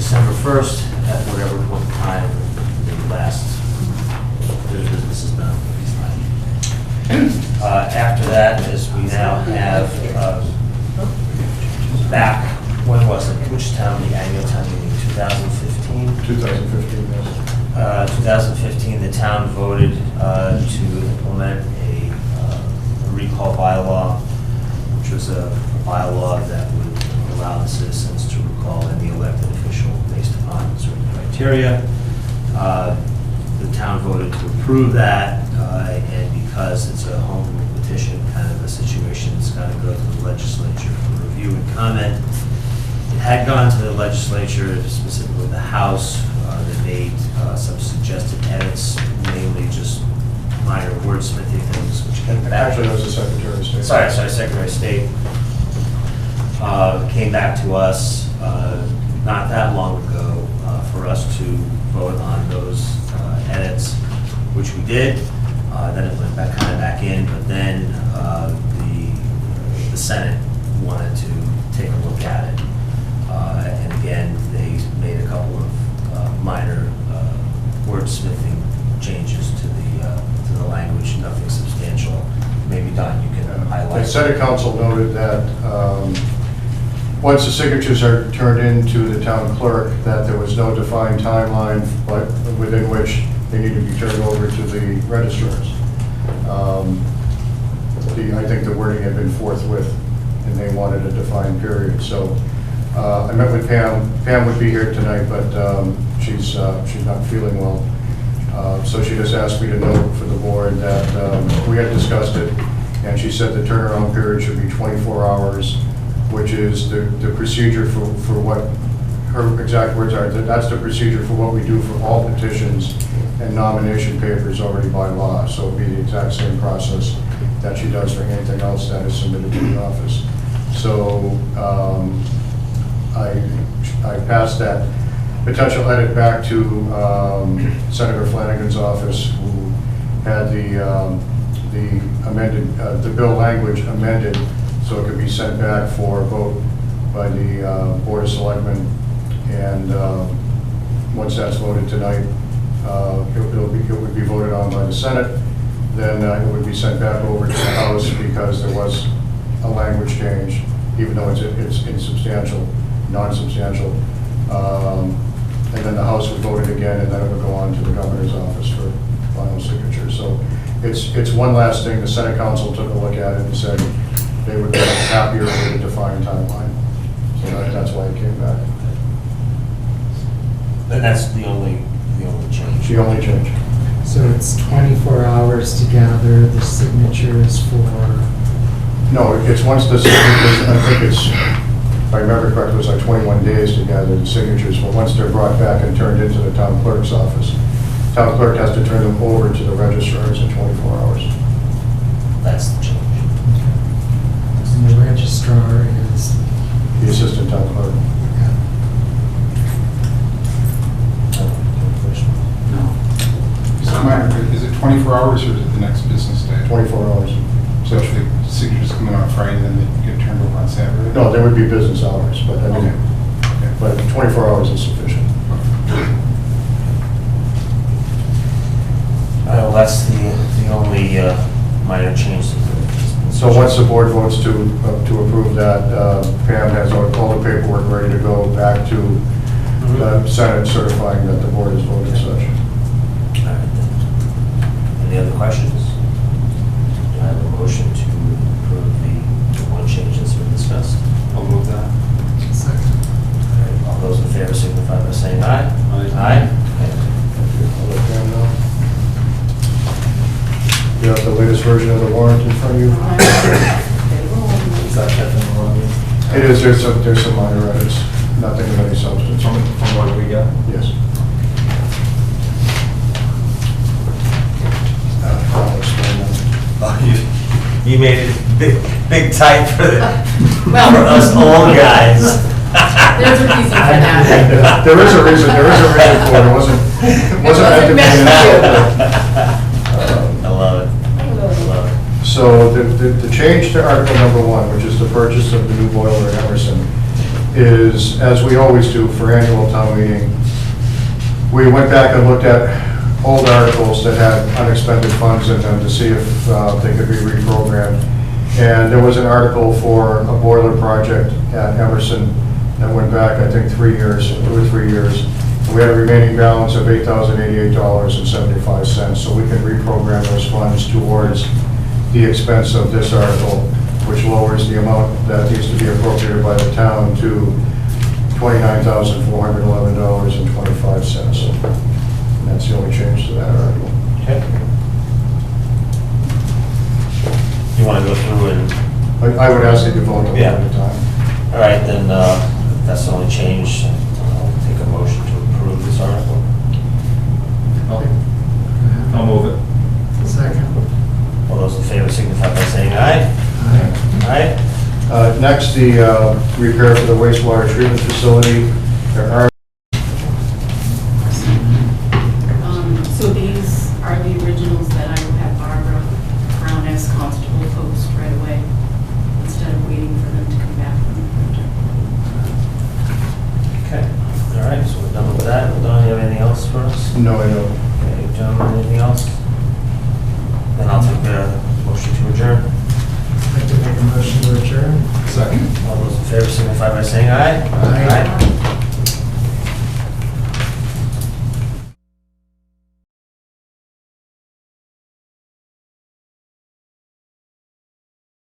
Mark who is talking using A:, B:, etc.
A: December 1st, at whatever point in time the last business is done. After that, as we now have back, when was it? Which town, the annual town meeting, 2015?
B: 2015, yes.
A: 2015, the town voted to implement a recall bylaw, which was a bylaw that would allow the citizens to recall any elected official based upon certain criteria. The town voted to approve that, and because it's a home rule petition kind of a situation, it's got to go to the legislature for review and comment. It had gone to the legislature, specifically the House. They made some suggested edits, mainly just minor wordsmithing things, which came back.
B: Actually, that was the Secretary of State.
A: Sorry, Secretary of State. Came back to us not that long ago for us to vote on those edits, which we did. Then it went kind of back in, but then the Senate wanted to take a look at it. And again, they made a couple of minor wordsmithing changes to the language, nothing substantial. Maybe Don, you can highlight.
B: The Senate Council noted that once the signatures are turned into the town clerk, that there was no defined timeline, but within which they need to be turned over to the registrars. I think the wording had been forthwith, and they wanted a defined period. So I met with Pam. Pam would be here tonight, but she's not feeling well. So she just asked me to note for the board that we had discussed it, and she said the turnaround period should be 24 hours, which is the procedure for what her exact words are. That's the procedure for what we do for all petitions and nomination papers already by law. So it'd be the exact same process that she does for anything else that is submitted to the office. So I passed that potential edit back to Senator Flanagan's office, who had the amended, the bill language amended so it could be sent back for a vote by the Board of Selectmen. And once that's voted tonight, it would be voted on by the Senate. Then it would be sent back over to the House because there was a language change, even though it's insubstantial, non-substantial. And then the House would vote it again, and then it would go on to the governor's office for final signature. So it's one last thing. The Senate Council took a look at it and said they would be happier with a defined timeline. So that's why it came back.
A: And that's the only change.
B: The only change.
C: So it's 24 hours to gather the signatures for...
B: No, it's once the signatures, I think it's, if I remember correctly, it was like 21 days to gather the signatures, but once they're brought back and turned into the town clerk's office, town clerk has to turn them over to the registrars in 24 hours.
A: That's the change.
C: And the registrar is...
B: The assistant town clerk.
D: Is it 24 hours or is it the next business day?
B: 24 hours.
D: So if the signatures come in on Friday, then they get turned over on Saturday?
B: No, there would be business hours, but I mean,
D: Okay.
B: but 24 hours is sufficient.
A: Well, that's the only minor change.
B: So once the board votes to approve that, Pam has all the paperwork ready to go back to the Senate certifying that the board has voted such.
A: Any other questions? Do I have a motion to approve the one change that's been discussed?
D: I'll move that.
C: Second.
A: All right, all those in favor signify by saying aye.
D: Aye.
A: Aye.
B: I'll let Pam know. You have the latest version of the warrant in front of you? It is, there's some minor edits, nothing of any substance.
D: From what we got?
B: Yes. I'll explain that.
A: Oh, you made it big type for us old guys.
E: There's a reason for that.
B: There is a reason for it. It wasn't meant to be.
A: I love it.
B: So the change to Article number 1, which is the purchase of the new boiler in Emerson, is, as we always do for annual town meeting, we went back and looked at old articles that had unexpended funds in them to see if they could be reprogrammed. And there was an article for a boiler project at Emerson that went back, I think, 3 years, 2 or 3 years. We had a remaining balance of $8,088.75, so we can reprogram those funds towards the expense of this article, which lowers the amount that needs to be appropriated by the town to $29,411.25. And that's the only change to that article.
A: Okay. You want to go through and,
B: I would ask that you vote on it
A: Yeah.
B: at a time.
A: all right, then, if that's the only change, I'll take a motion to approve this article.
F: I'll move it.
C: Second.
A: All those in favor signify by saying aye.
C: Aye.
A: Aye.
B: Next, the repair for the wastewater treatment facility. There are